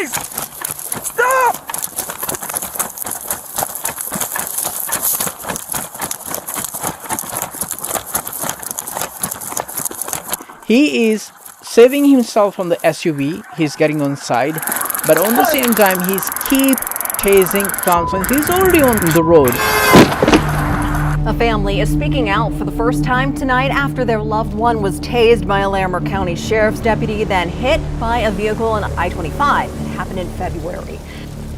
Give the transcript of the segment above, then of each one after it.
Guys! Stop! He is saving himself from the SUV. He's getting on side, but on the same time he's keep tasing Thompson. He's already on the road. A family is speaking out for the first time tonight after their loved one was tased by a Larimer County Sheriff's deputy, then hit by a vehicle on I-25. It happened in February.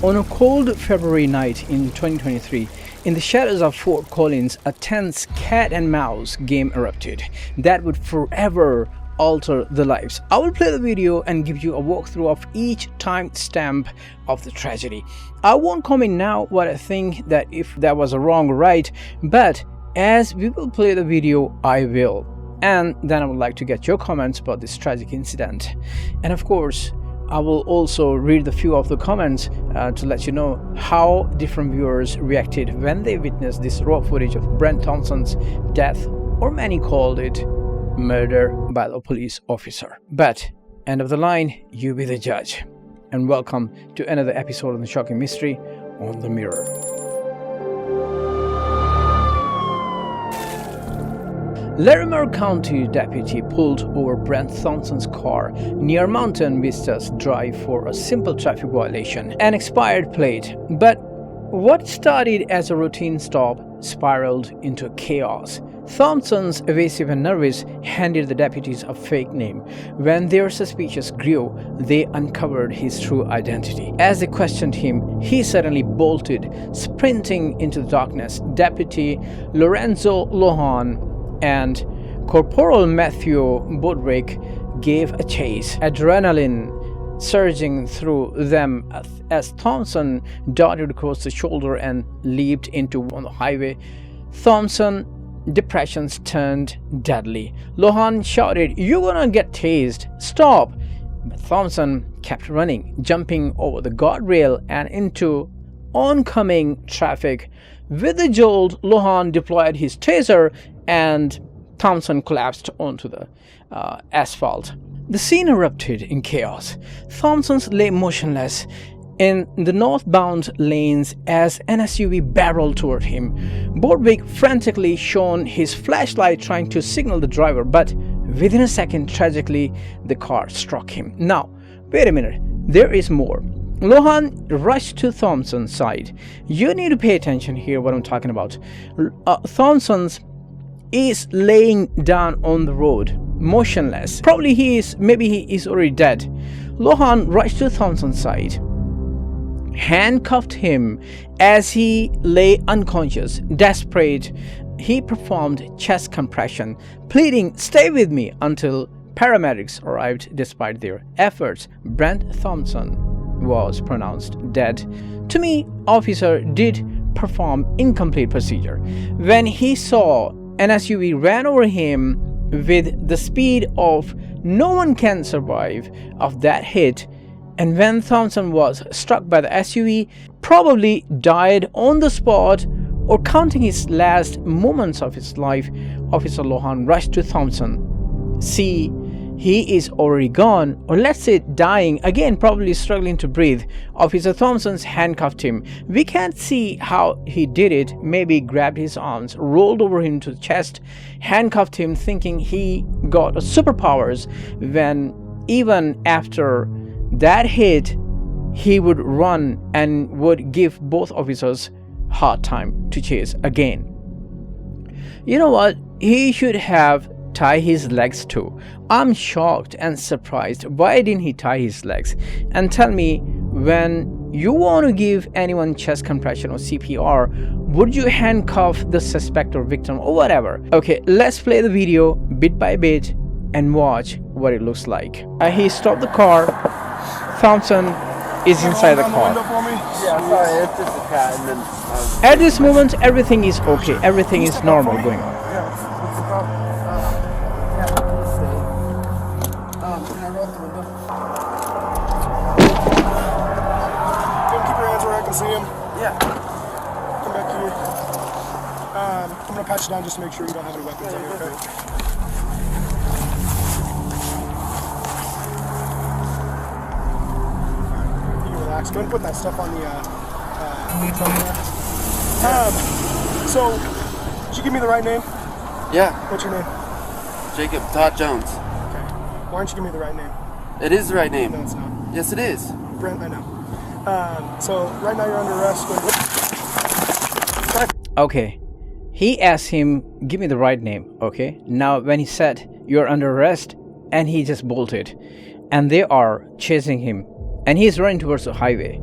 On a cold February night in 2023, in the shadows of Fort Collins, a tense cat and mouse game erupted that would forever alter the lives. I will play the video and give you a walkthrough of each time stamp of the tragedy. I won't comment now what I think, that if that was a wrong or right, but as we will play the video, I will. And then I would like to get your comments about this tragic incident. And of course, I will also read a few of the comments to let you know how different viewers reacted when they witnessed this raw footage of Brent Thompson's death, or many called it murder by a police officer. But end of the line, you be the judge. And welcome to another episode of the Shocking Mystery on the Mirror. Larimer County deputy pulled over Brent Thompson's car near Mountain Vistas Drive for a simple traffic violation, an expired plate. But what started as a routine stop spiraled into chaos. Thompson's evasive and nervous handed the deputies a fake name. When their suspicions grew, they uncovered his true identity. As they questioned him, he suddenly bolted, sprinting into the darkness. Deputy Lorenzo Lohan and Corporal Matthew Bodrick gave a chase, adrenaline surging through them as Thompson darted across the shoulder and leaped into on the highway. Thompson's depressions turned deadly. Lohan shouted, "You're gonna get tased, stop!" But Thompson kept running, jumping over the guardrail and into oncoming traffic. With the jolt, Lohan deployed his taser and Thompson collapsed onto the asphalt. The scene erupted in chaos. Thompson lay motionless in the northbound lanes as an SUV barreled toward him. Bodwick frantically shone his flashlight trying to signal the driver, but within a second, tragically, the car struck him. Now, wait a minute, there is more. Lohan rushed to Thompson's side. You need to pay attention here what I'm talking about. Thompson is laying down on the road, motionless. Probably he is already dead. Lohan rushed to Thompson's side, handcuffed him as he lay unconscious. Desperate, he performed chest compression, pleading, "Stay with me," until paramedics arrived. Despite their efforts, Brent Thompson was pronounced dead. To me, officer did perform incomplete procedure. When he saw an SUV ran over him with the speed of no one can survive of that hit, and when Thompson was struck by the SUV, probably died on the spot or counting his last moments of his life, Officer Lohan rushed to Thompson. See, he is already gone, or let's say dying, again probably struggling to breathe. Officer Thompson handcuffed him. We can't see how he did it. Maybe grabbed his arms, rolled over him to the chest, handcuffed him, thinking he got superpowers, when even after that hit he would run and would give both officers hard time to chase again. You know what? He should have tie his legs too. I'm shocked and surprised. Why didn't he tie his legs? And tell me, when you want to give anyone chest compression or CPR, would you handcuff the suspect or victim or whatever? Okay, let's play the video bit by bit and watch what it looks like. He stopped the car. Thompson is inside the car. Yeah, sorry, it's just a cat. And then, at this moment, everything is okay. Everything is normal going on. See him? Yeah. Come back here. I'm gonna pat you down just to make sure you don't have any weapons on you, okay? relax. Go ahead and put that stuff on the truck there. So, did you give me the right name? Yeah. What's your name? Jacob Todd Jones. Okay. Why don't you give me the right name? It is the right name. No, it's not. Yes, it is. Brent, I know. So, right now you're under arrest. Okay. He asked him, give me the right name. Okay. Now, when he said, you're under arrest, and he just bolted. And they are chasing him. And he's running towards the highway.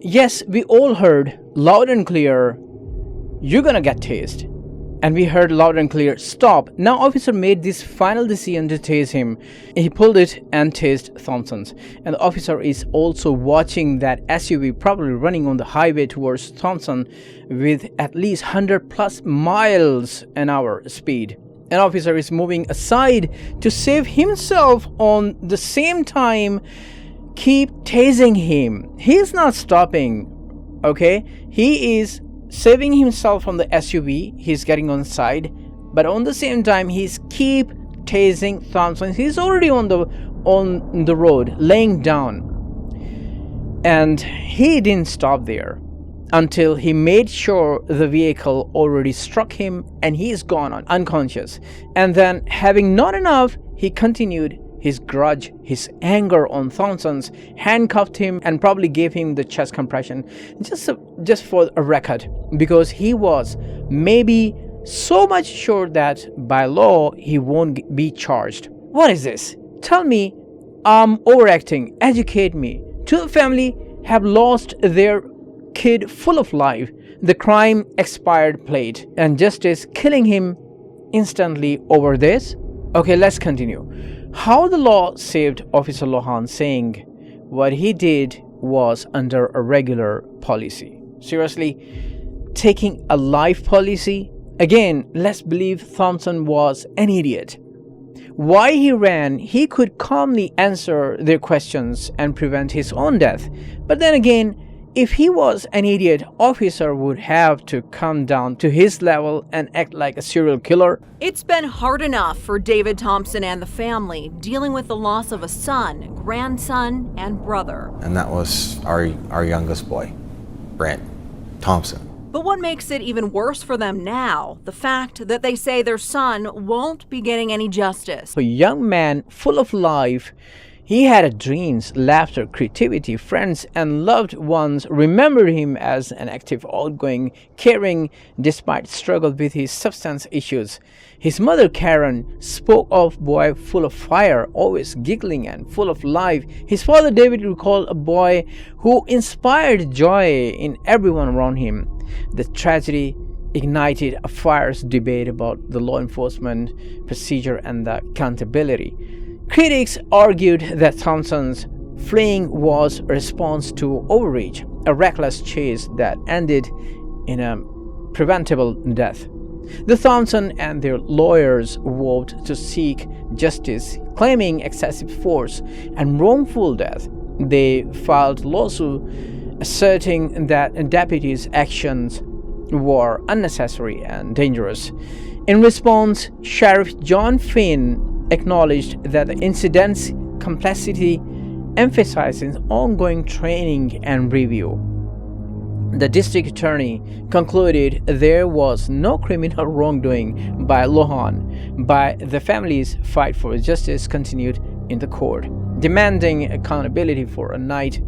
Yes, we all heard loud and clear, you're gonna get tased. And we heard loud and clear, stop. Now officer made this final decision to tase him. He pulled it and tased Thompson. And the officer is also watching that SUV probably running on the highway towards Thompson with at least 100 plus miles an hour speed. An officer is moving aside to save himself. On the same time, keep tasing him. He's not stopping. Okay, he is saving himself from the SUV. He's getting on the side, but on the same time he's keep tasing Thompson. He's already on the road laying down, and he didn't stop there until he made sure the vehicle already struck him and he's gone unconscious. And then, having not enough, he continued his grudge, his anger on Thompson's, handcuffed him and probably gave him the chest compression, just for a record, because he was maybe so much sure that by law he won't be charged. What is this? Tell me I'm overacting. Educate me. Two family have lost their kid full of life. The crime expired plate, and justice killing him instantly over this. Okay, let's continue. How the law saved Officer Lohan, saying what he did was under a regular policy. Seriously, taking a life policy? Again, let's believe Thompson was an idiot. Why he ran, he could calmly answer their questions and prevent his own death. But then again, if he was an idiot, officer would have to come down to his level and act like a serial killer. It's been hard enough for David Thompson and the family, dealing with the loss of a son, grandson, and brother. And that was our youngest boy, Brent Thompson. But what makes it even worse for them now? The fact that they say their son won't be getting any justice. A young man full of life. He had dreams, laughter, creativity. Friends and loved ones remembered him as an active, outgoing, caring, despite struggle with his substance issues. His mother, Karen, spoke of boy full of fire, always giggling and full of life. His father, David, recalled a boy who inspired joy in everyone around him. The tragedy ignited a fierce debate about the law enforcement procedure and the accountability. Critics argued that Thompson's fleeing was a response to overreach, a reckless chase that ended in a preventable death. The Thompson and their lawyers vowed to seek justice, claiming excessive force and wrongful death. They filed lawsuit asserting that deputies' actions were unnecessary and dangerous. In response, Sheriff John Finn acknowledged that the incident's complexity emphasizes ongoing training and review. The district attorney concluded there was no criminal wrongdoing by Lohan, but the family's fight for justice continued in the court, demanding accountability for a night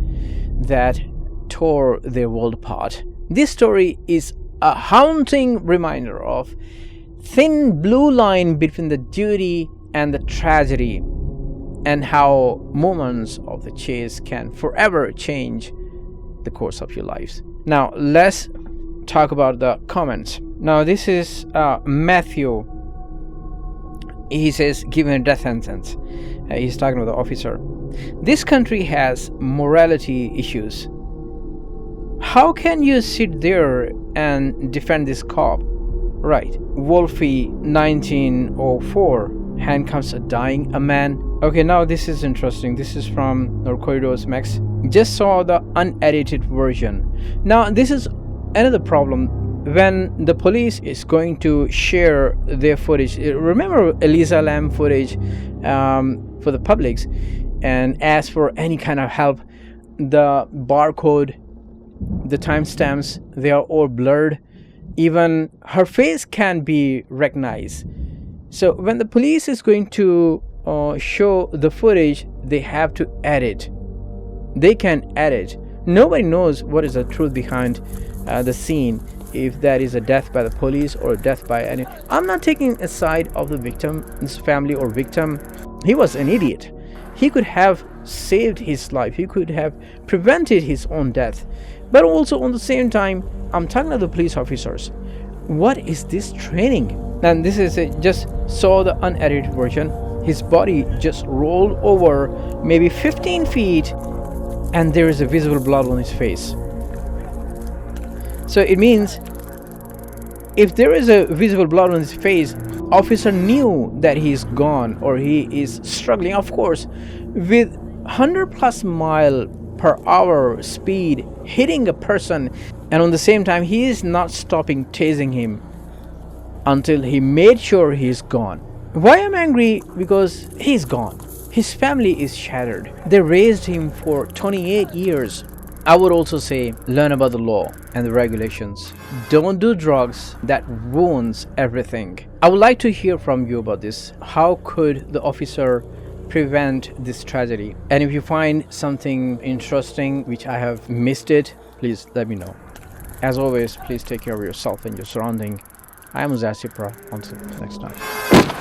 that tore their world apart. This story is a haunting reminder of thin blue line between the duty and the tragedy, and how moments of the chase can forever change the course of your lives. Now let's talk about the comments. Now this is Matthew. He says, given a death sentence, he's talking about the officer. This country has morality issues. How can you sit there and defend this cop? Right. Wolfie 1904 handcuffs a dying man. Okay, now this is interesting. This is from Norcoidos Max. just saw the unedited version. Now, this is another problem when the police is going to share their footage. Remember Elisa Lam footage for the publics, and ask for any kind of help. The barcode, the timestamps, they are all blurred. Even her face can be recognized. So when the police is going to show the footage, they have to edit. They can edit. Nobody knows what is the truth behind the scene, if that is a death by the police or a death by any. I'm not taking a side of the victim's family or victim. He was an idiot. He could have saved his life. He could have prevented his own death. But also on the same time, I'm talking to the police officers. What is this training? And this is it. Just saw the unedited version. His body just rolled over maybe 15 feet, and there is a visible blood on his face. So it means if there is a visible blood on his face, officer knew that he's gone or he is struggling. Of course, with 100+ mile per hour speed hitting a person, and on the same time he is not stopping tasing him until he made sure he's gone. Why I'm angry? Because he's gone. His family is shattered. They raised him for 28 years. I would also say learn about the law and the regulations. Don't do drugs that ruins everything. I would like to hear from you about this. How could the officer prevent this tragedy? And if you find something interesting which I have missed it, please let me know. As always, please take care of yourself and your surrounding. I am Uzair Sipra. Until next time.